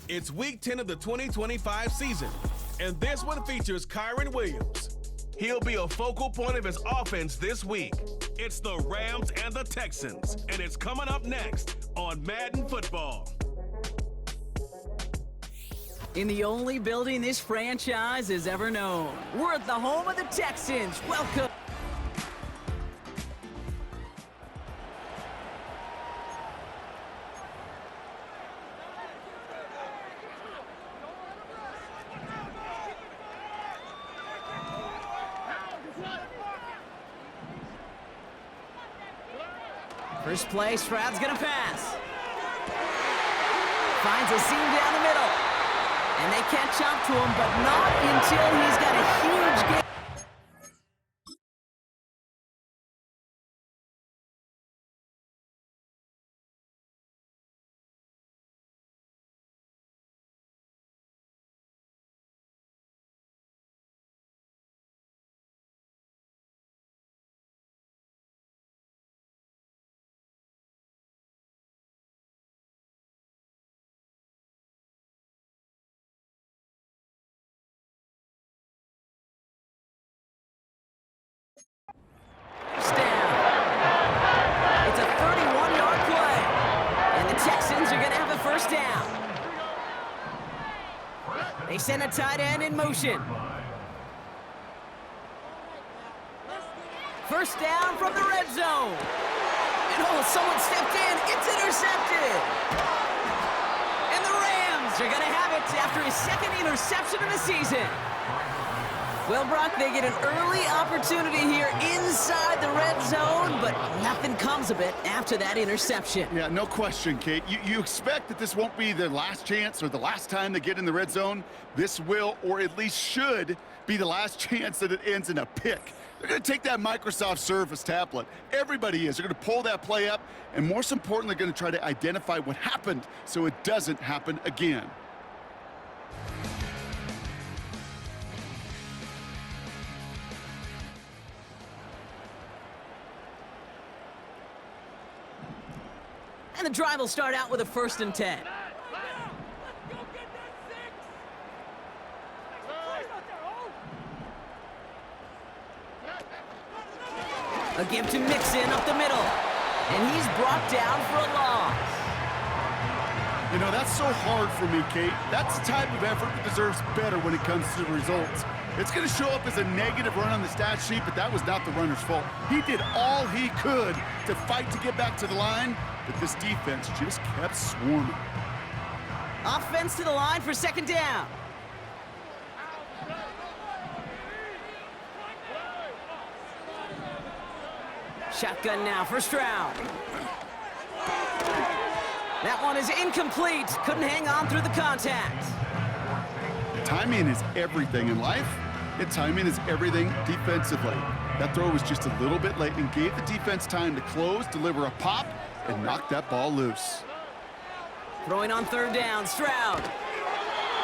It's Week 10 of the 2025 season, and this one features Kyron Williams. He'll be a focal point of his offense this week. It's the Rams and the Texans, and it's coming up next on Madden Football. In the only building this franchise has ever known, we're at the home of the Texans. Welcome. First play, Stroud's gonna pass. Finds a seam down the middle. And they catch up to him, but not until he's got a huge gain. They send a tight end in motion. First down from the red zone. And someone stepped in. It's intercepted. And the Rams are going to have it after his second interception of the season. Well, Brock, they get an early opportunity here inside the red zone, but nothing comes of it after that interception. Yeah, no question, Kate. You expect that this won't be their last chance or the last time they get in the red zone. This will, or at least should, be the last chance that it ends in a pick. They're going to take that Microsoft Surface tablet. Everybody is. They're going to pull that play up, and most importantly, going to try to identify what happened so it doesn't happen again. And the drive will start out with a 1st and 10. A give to Mixon up the middle. And he's brought down for a loss. You know, that's so hard for me, Kate. That's the type of effort that deserves better when it comes to the results. It's going to show up as a negative run on the stat sheet, but that was not the runner's fault. He did all he could to fight to get back to the line, but this defense just kept swarming. Offense to the line for 2nd down. Shotgun now for Stroud. That one is incomplete. Couldn't hang on through the contact. Timing is everything in life, and timing is everything defensively. That throw was just a little bit late and gave the defense time to close, deliver a pop, and knock that ball loose. Throwing on 3rd down, Stroud.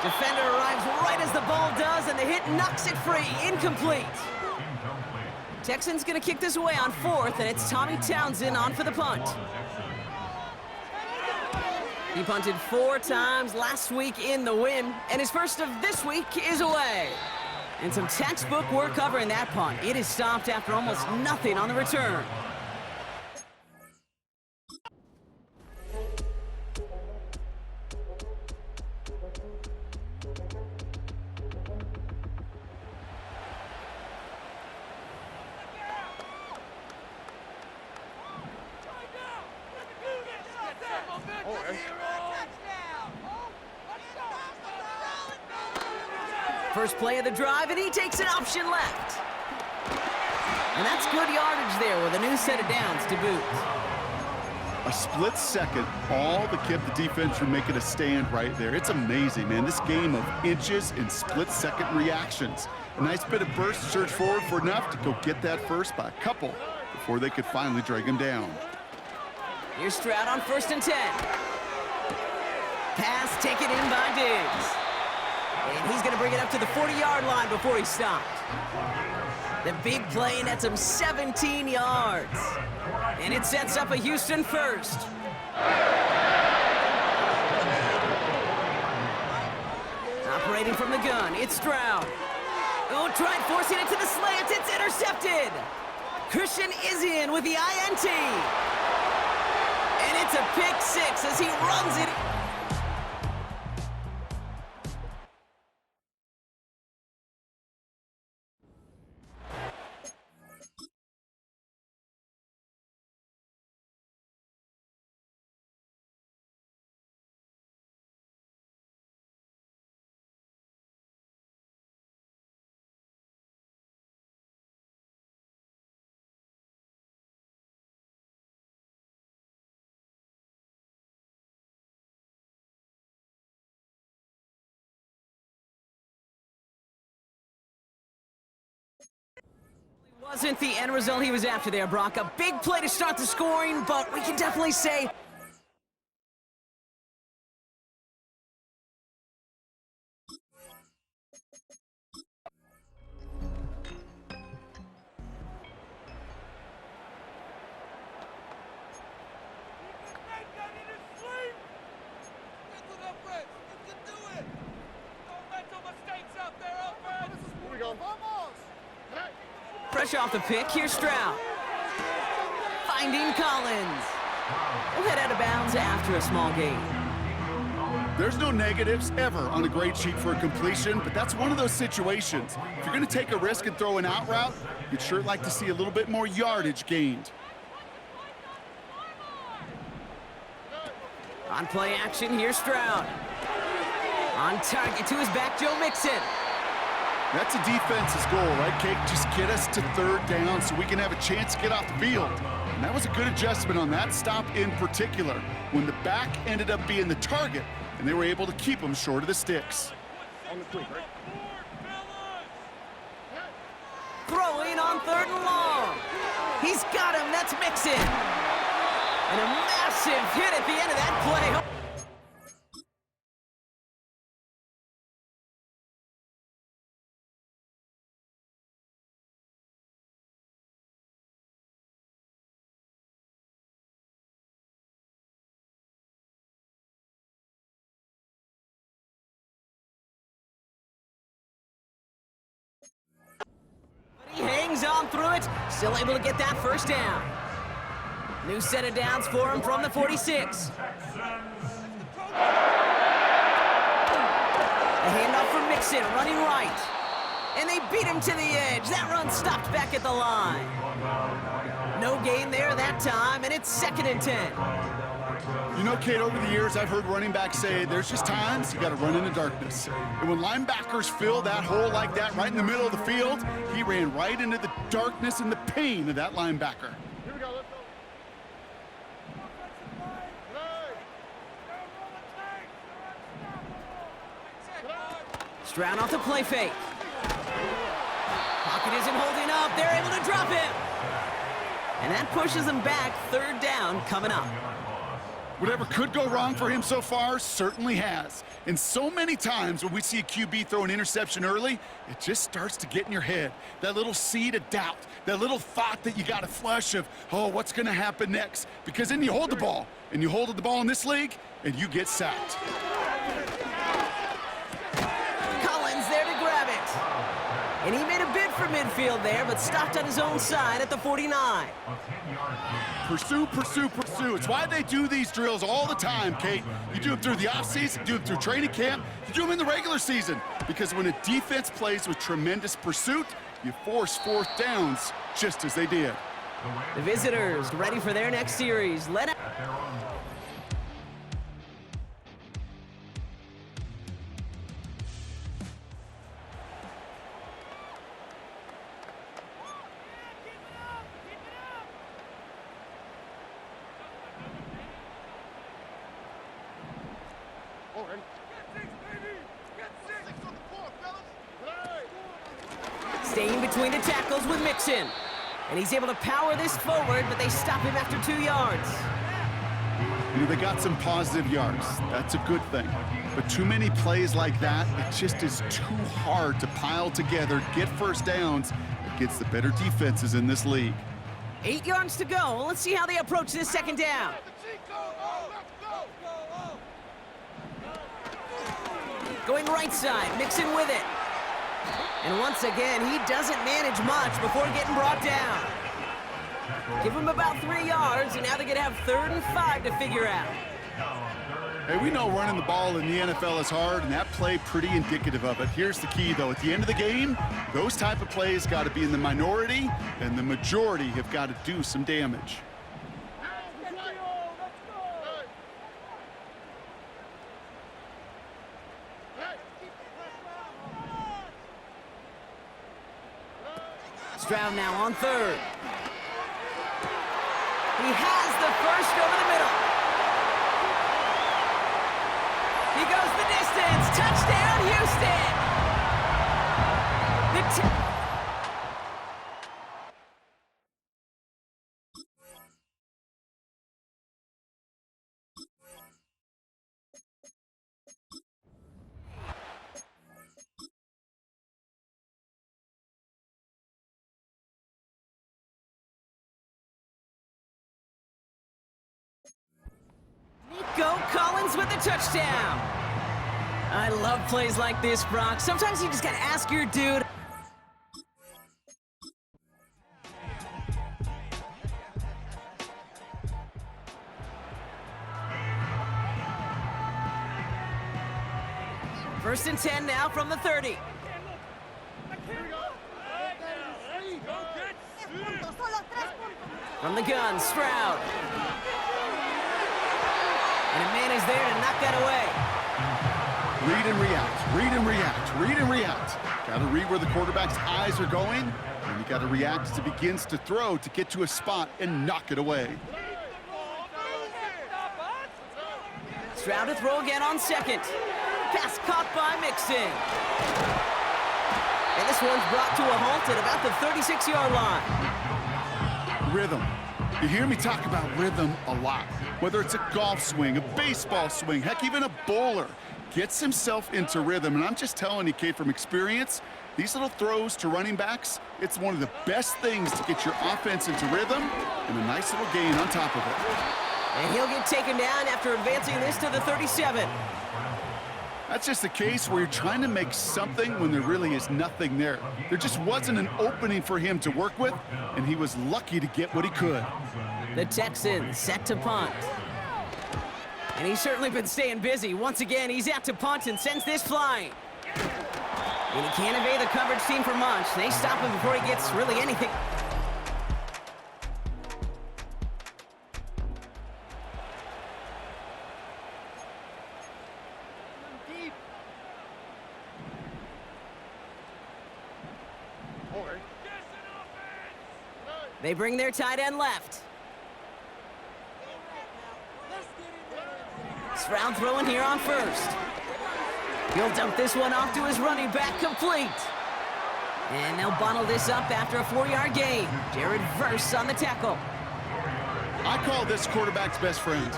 Defender arrives right as the ball does, and the hit knocks it free. Incomplete. Texans going to kick this away on 4th, and it's Tommy Townsend on for the punt. He punted 4 times last week in the win, and his first of this week is away. And some textbook work covering that punt. It is stopped after almost nothing on the return. First play of the drive, and he takes an option left. And that's good yardage there with a new set of downs to boot. A split second, all that kept the defense from making a stand right there. It's amazing, man. This game of inches and split-second reactions. A nice bit of burst to surge forward for enough to go get that first by a couple before they could finally drag him down. Here's Stroud on 1st and 10. Pass taken in by Diggs. And he's going to bring it up to the 40-yard line before he stopped. The big play nets him 17 yards. And it sets up a Houston first. Operating from the gun, it's Stroud. Oh, tried forcing it to the slant. It's intercepted. Christian is in with the INT. And it's a pick six as he runs it. Wasn't the end result he was after there, Brock. A big play to start the scoring, but we can definitely say fresh off the pick. Here's Stroud. Finding Collins. We'll head out of bounds after a small gain. There's no negatives ever on a grade sheet for a completion, but that's one of those situations. If you're going to take a risk and throw an out route, you'd sure like to see a little bit more yardage gained. On play action, here's Stroud. On target to his back, Joe Mixon. That's a defense's goal, right, Kate? Just get us to third down so we can have a chance to get off the field. And that was a good adjustment on that stop in particular, when the back ended up being the target, and they were able to keep him short of the sticks. Throwing on 3rd and long. He's got him. That's Mixon. And a massive hit at the end of that play. He hangs on through it, still able to get that first down. New set of downs for him from the 46. A handoff for Mixon, running right. And they beat him to the edge. That run stopped back at the line. No gain there that time, and it's 2nd and 10. You know, Kate, over the years, I've heard running backs say there's just times you got to run in the darkness. And when linebackers fill that hole like that right in the middle of the field, he ran right into the darkness and the pain of that linebacker. Here we go, let's go. Stroud off the play fake. Pocket isn't holding up. They're able to drop him. And that pushes them back. 3rd down coming up. Whatever could go wrong for him so far certainly has. And so many times when we see a QB throw an interception early, it just starts to get in your head. That little seed of doubt, that little thought that you got to flush of, oh, what's going to happen next? Because then you hold the ball, and you hold the ball in this league, and you get sacked. Collins there to grab it. And he made a bid for midfield there, but stopped on his own side at the 49. Pursue, pursue, pursue. It's why they do these drills all the time, Kate. You do them through the offseason, you do them through training camp, you do them in the regular season. Because when a defense plays with tremendous pursuit, you force 4th downs just as they did. The visitors ready for their next series. Staying between the tackles with Mixon. And he's able to power this forward, but they stop him after 2 yards. You know, they got some positive yards. That's a good thing. But too many plays like that, it just is too hard to pile together, get first downs against the better defenses in this league. 8 yards to go. Let's see how they approach this 2nd down. Going right side, Mixon with it. And once again, he doesn't manage much before getting brought down. Give him about 3 yards, and now they're going to have 3rd and 5 to figure out. Hey, we know running the ball in the NFL is hard, and that play pretty indicative of it. Here's the key, though. At the end of the game, those type of plays got to be in the minority, and the majority have got to do some damage. Stroud now on 3rd. He has the first over the middle. He goes the distance. Touchdown, Houston! Nico Collins with the touchdown. I love plays like this, Brock. Sometimes you just got to ask your dude. First and 10 now from the 30. From the gun, Stroud. And a man is there to knock that away. Read and react, read and react, read and react. Got to read where the quarterback's eyes are going, and you got to react as it begins to throw to get to a spot and knock it away. Stroud to throw again on 2nd. Pass caught by Mixon. And this one's brought to a halt at about the 36-yard line. Rhythm. You hear me talk about rhythm a lot. Whether it's a golf swing, a baseball swing, heck, even a bowler gets himself into rhythm. And I'm just telling you, Kate, from experience, these little throws to running backs, it's one of the best things to get your offense into rhythm and a nice little gain on top of it. And he'll get taken down after advancing this to the 37. That's just a case where you're trying to make something when there really is nothing there. There just wasn't an opening for him to work with, and he was lucky to get what he could. The Texans set to punt. And he's certainly been staying busy. Once again, he's out to punt and sends this flying. And he can't evade the coverage team for much. They stop him before he gets really anything. They bring their tight end left. Stroud throwing here on 1st. He'll dump this one off to his running back, complete. And they'll bottle this up after a 4-yard gain. Jared Verse on the tackle. I call this quarterback's best friend.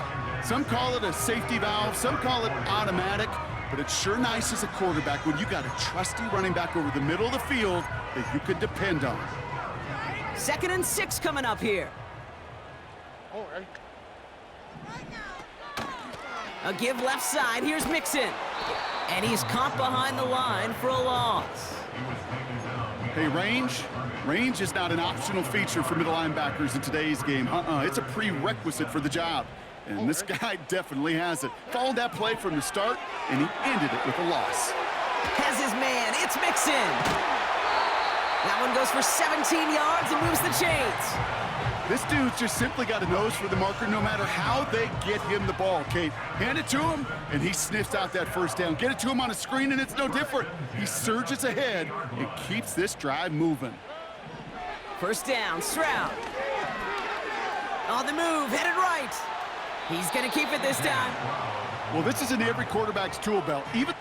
Some call it a safety valve, some call it automatic, but it's sure nice as a quarterback when you got a trusty running back over the middle of the field that you could depend on. 2nd and 6 coming up here. A give left side. Here's Mixon. And he's caught behind the line for a loss. Hey, range is not an optional feature for middle linebackers in today's game. It's a prerequisite for the job. And this guy definitely has it. Followed that play from the start, and he ended it with a loss. Has his man. It's Mixon. That one goes for 17 yards and moves the chains. This dude's just simply got a nose for the marker no matter how they get him the ball, Kate. Hand it to him, and he sniffs out that first down. Get it to him on a screen, and it's no different. He surges ahead and keeps this drive moving. First down, Stroud. On the move, headed right. He's going to keep it this time. Well, this is in every quarterback's tool belt. Even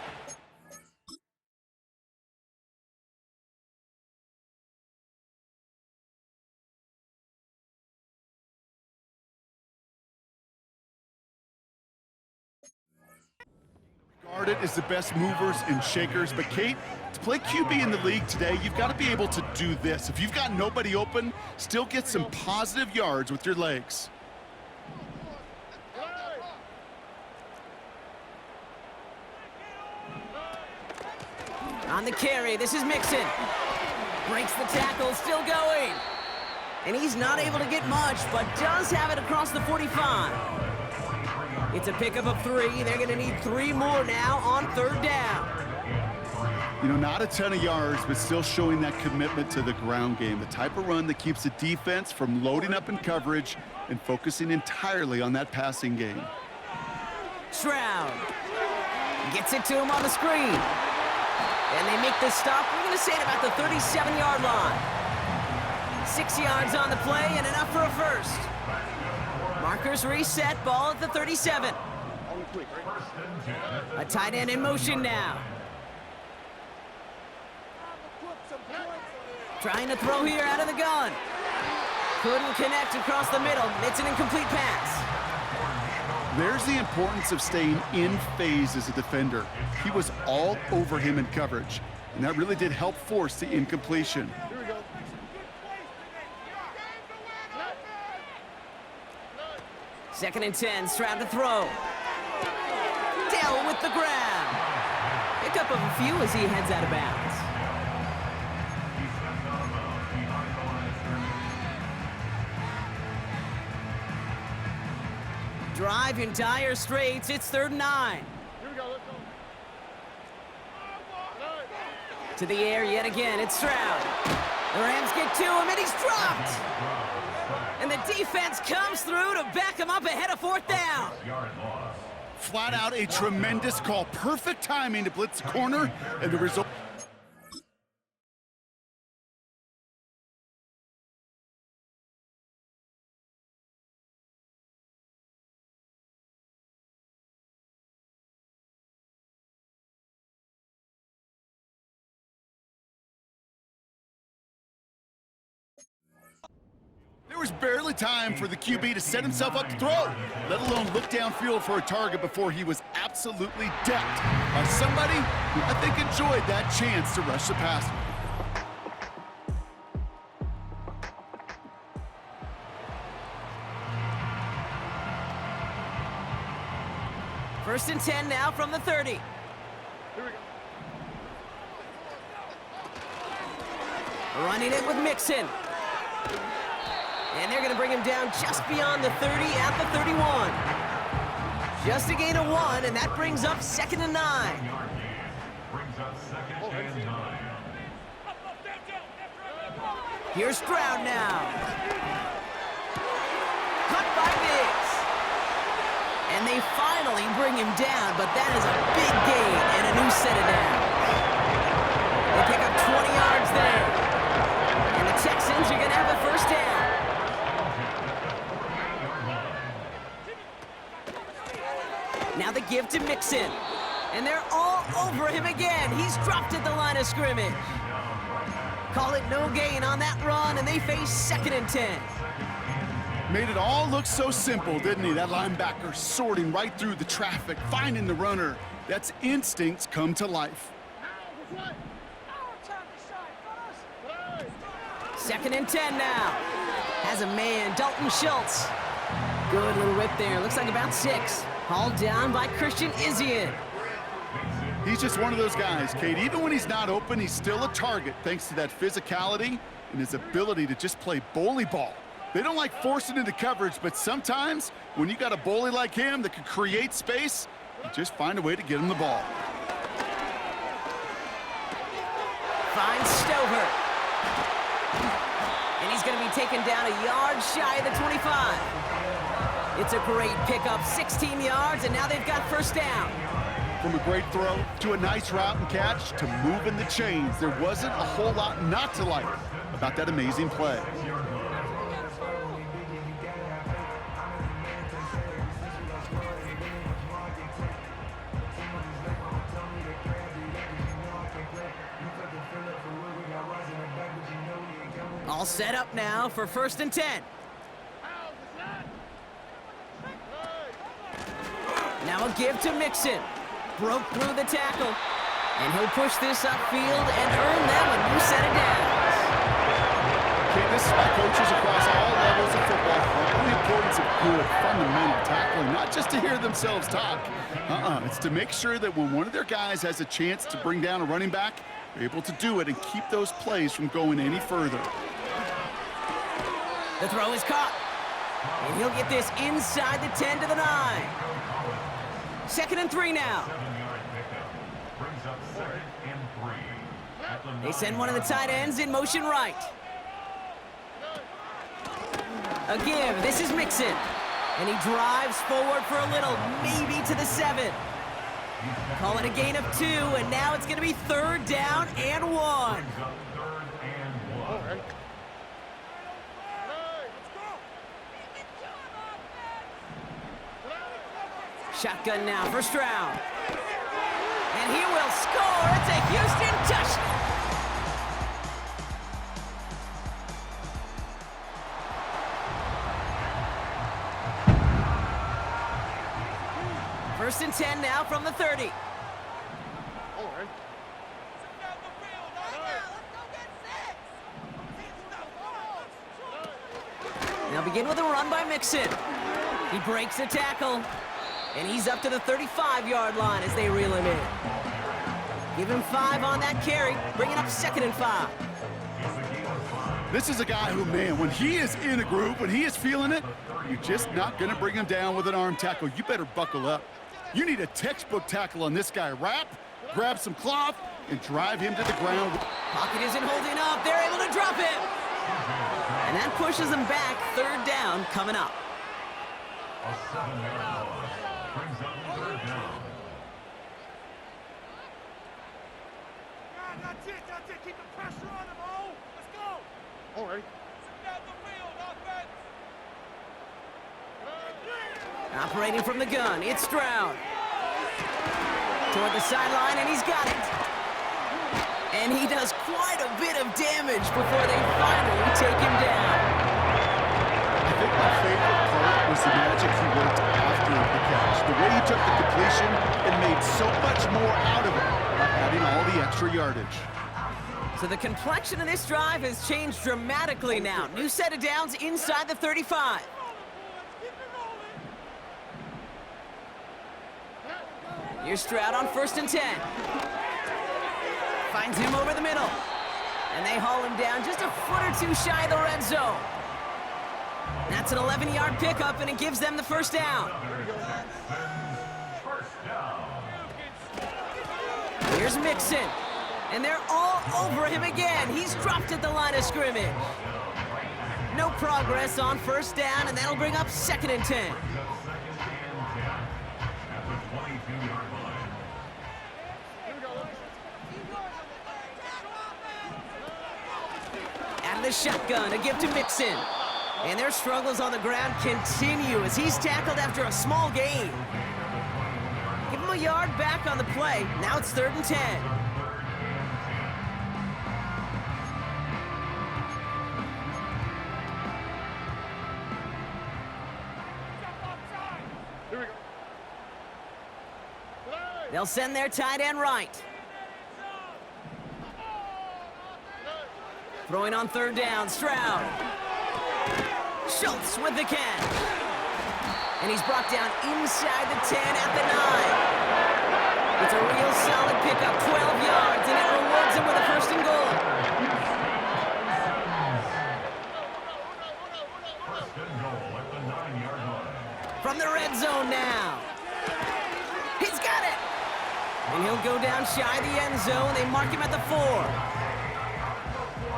regarded as the best movers and shakers, but Kate, to play QB in the league today, you've got to be able to do this. If you've got nobody open, still get some positive yards with your legs. On the carry, this is Mixon. Breaks the tackle, still going. And he's not able to get much, but does have it across the 45. It's a pickup of 3. They're going to need 3 more now on 3rd down. You know, not a ton of yards, but still showing that commitment to the ground game. The type of run that keeps the defense from loading up in coverage and focusing entirely on that passing game. Stroud gets it to him on the screen. And they make this stop, we're going to say, at about the 37-yard line. 6 yards on the play and enough for a first. Markers reset, ball at the 37. A tight end in motion now. Trying to throw here out of the gun. Couldn't connect across the middle. It's an incomplete pass. There's the importance of staying in phase as a defender. He was all over him in coverage, and that really did help force the incompletion. Second and 10, Stroud to throw. Dell with the grab. Pick up of a few as he heads out of bounds. Drive in dire straits. It's 3rd and 9. Here we go, let's go. To the air yet again. It's Stroud. The Rams get to him, and he's dropped. And the defense comes through to back him up ahead of 4th down. Flat out a tremendous call. Perfect timing to blitz the corner, and the result. There was barely time for the QB to set himself up to throw, let alone look downfield for a target before he was absolutely decked by somebody who I think enjoyed that chance to rush the passer. First and 10 now from the 30. Here we go. Running it with Mixon. And they're going to bring him down just beyond the 30 at the 31. Just a gain of 1, and that brings up 2nd and 9. Here's Stroud now. Cut by Diggs. And they finally bring him down, but that is a big gain and a new set of downs. They pick up 20 yards there. And the Texans are going to have a first down. Now the give to Mixon. And they're all over him again. He's dropped at the line of scrimmage. Call it no gain on that run, and they face 2nd and 10. Made it all look so simple, didn't he? That linebacker sorting right through the traffic, finding the runner. That's instincts come to life. 2nd and 10 now. Has a man, Dalton Schultz. Good little rip there. Looks like about 6. Hauled down by Christian Izien. He's just one of those guys, Kate. Even when he's not open, he's still a target thanks to that physicality and his ability to just play bully ball. They don't like forcing into coverage, but sometimes when you got a bully like him that can create space, you just find a way to get him the ball. Finds Stover. And he's going to be taken down a yard shy of the 25. It's a great pickup, 16 yards, and now they've got first down. From a great throw to a nice route and catch to moving the chains, there wasn't a whole lot not to like about that amazing play. All set up now for 1st and 10. Now a give to Mixon. Broke through the tackle. And he'll push this upfield and earn them a new set of downs. Okay, this is why coaches across all levels of football harp the importance of good, fundamental tackling, not just to hear themselves talk. It's to make sure that when one of their guys has a chance to bring down a running back, able to do it and keep those plays from going any further. The throw is caught. And he'll get this inside the 10 to the 9. 2nd and 3 now. They send one of the tight ends in motion right. A give. This is Mixon. And he drives forward for a little, maybe to the 7. Call it a gain of 2, and now it's going to be 3rd down and 1. Shotgun now for Stroud. And he will score. It's a Houston touchdown. First and 10 now from the 30. Now begin with a run by Mixon. He breaks the tackle. And he's up to the 35-yard line as they reel him in. Give him 5 on that carry, bringing up 2nd and 5. This is a guy who, man, when he is in a groove, when he is feeling it, you're just not going to bring him down with an arm tackle. You better buckle up. You need a textbook tackle on this guy. Wrap, grab some cloth, and drive him to the ground. Pocket isn't holding up. They're able to drop him. And that pushes them back. 3rd down coming up. A 7-yard loss brings up 3rd down. That's it. Keep the pressure on him, oh. Let's go. All right. Down the field, offense. Operating from the gun, it's Stroud. Toward the sideline, and he's got it. And he does quite a bit of damage before they finally take him down. I think my favorite part was the magic he worked after the catch. The way he took the completion and made so much more out of it by adding all the extra yardage. So the complexion of this drive has changed dramatically now. New set of downs inside the 35. Here's Stroud on 1st and 10. Finds him over the middle. And they haul him down just a foot or 2 shy of the red zone. That's an 11-yard pickup, and it gives them the 1st down. Here's Mixon. And they're all over him again. He's dropped at the line of scrimmage. No progress on 1st down, and that'll bring up 2nd and 10. Out of the shotgun, a give to Mixon. And their struggles on the ground continue as he's tackled after a small gain. Give him a yard back on the play. Now it's 3rd and 10. Here we go. They'll send their tight end right. Throwing on 3rd down, Stroud. Schultz with the catch. And he's brought down inside the 10 at the 9. It's a real solid pickup, 12 yards, and it rewards him with a 1st and goal. First and goal at the 9-yard line. From the red zone now. He's got it. And he'll go down shy of the end zone. They mark him at the 4.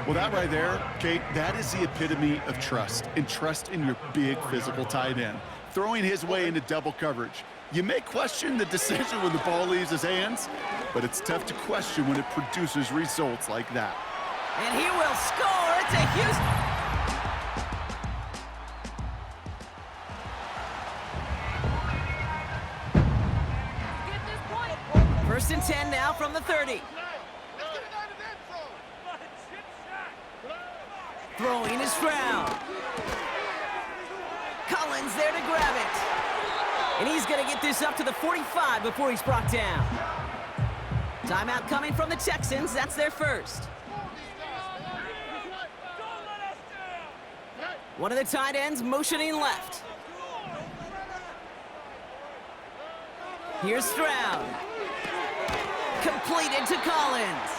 Well, that right there, Kate, that is the epitome of trust, and trust in your big physical tight end. Throwing his way into double coverage. You may question the decision when the ball leaves his hands, but it's tough to question when it produces results like that. And he will score. It's a Houston. 1st and 10 now from the 30. Throwing is Stroud. Collins there to grab it. And he's going to get this up to the 45 before he's brought down. Timeout coming from the Texans. That's their first. One of the tight ends motioning left. Here's Stroud. Completed to Collins.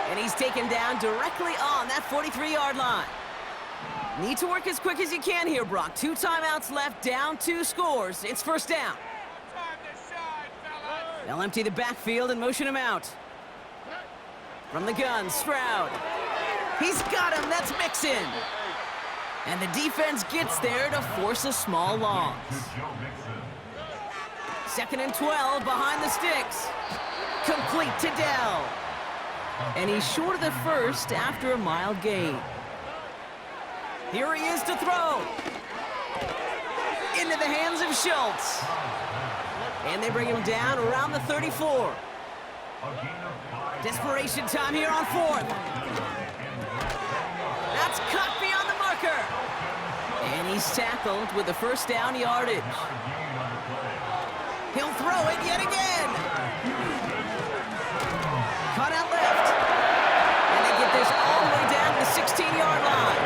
And he's taken down directly on that 43-yard line. Need to work as quick as you can here, Brock. 2 timeouts left, down 2 scores. It's first down. They'll empty the backfield and motion him out. From the gun, Stroud. He's got him. That's Mixon. And the defense gets there to force a small loss. 2nd and 12 behind the sticks. Complete to Dell. And he's short of the first after a mild gain. Here he is to throw. Into the hands of Schultz. And they bring him down around the 34. Desperation time here on 4th. That's cut beyond the marker. And he's tackled with the first down yardage. He'll throw it yet again. Cut out left. And they get this all the way down to the 16-yard line.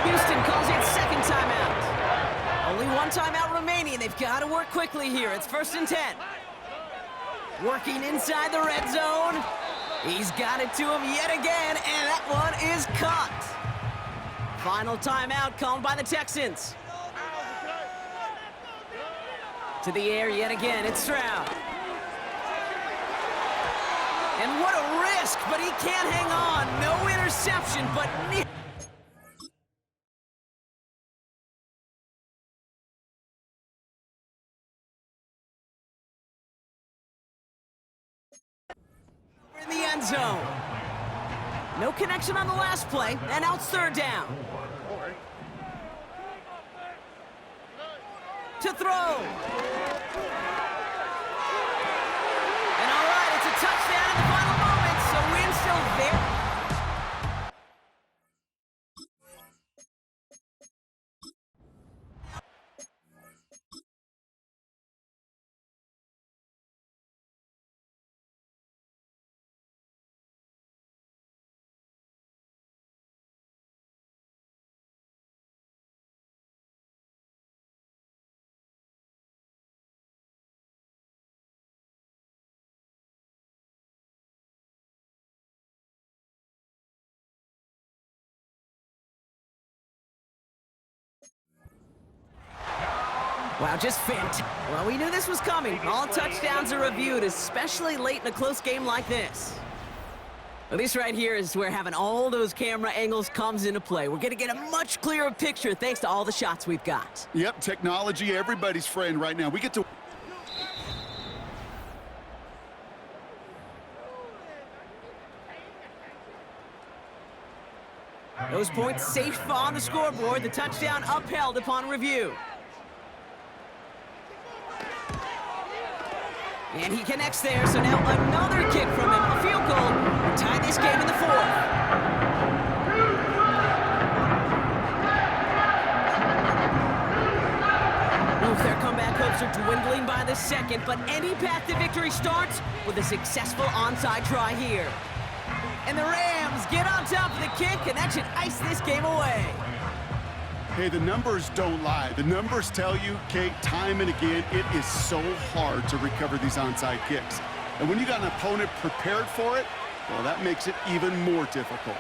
Houston calls it second timeout. Only 1 timeout remaining. They've got to work quickly here. It's 1st and 10. Working inside the red zone. He's got it to him yet again, and that one is caught. Final timeout called by the Texans. To the air yet again, it's Stroud. And what a risk, but he can't hang on. No interception, but near. In the end zone. No connection on the last play, and now it's 3rd down. To throw. And all right, it's a touchdown in the final moments, so win still there. Wow, just fantastic. Well, we knew this was coming. All touchdowns are reviewed, especially late in a close game like this. Well, this right here is where having all those camera angles comes into play. We're going to get a much clearer picture thanks to all the shots we've got. Yep, technology, everybody's friend right now. We get to... Those points safe on the scoreboard. The touchdown upheld upon review. And he connects there, so now another kick from him. A field goal to tie this game in the 4th. Oof, their comeback hopes are dwindling by the 2nd, but any path to victory starts with a successful onside try here. And the Rams get on top of the kick, and that should ice this game away. Hey, the numbers don't lie. The numbers tell you, Kate, time and again, it is so hard to recover these onside kicks. And when you got an opponent prepared for it, well, that makes it even more difficult.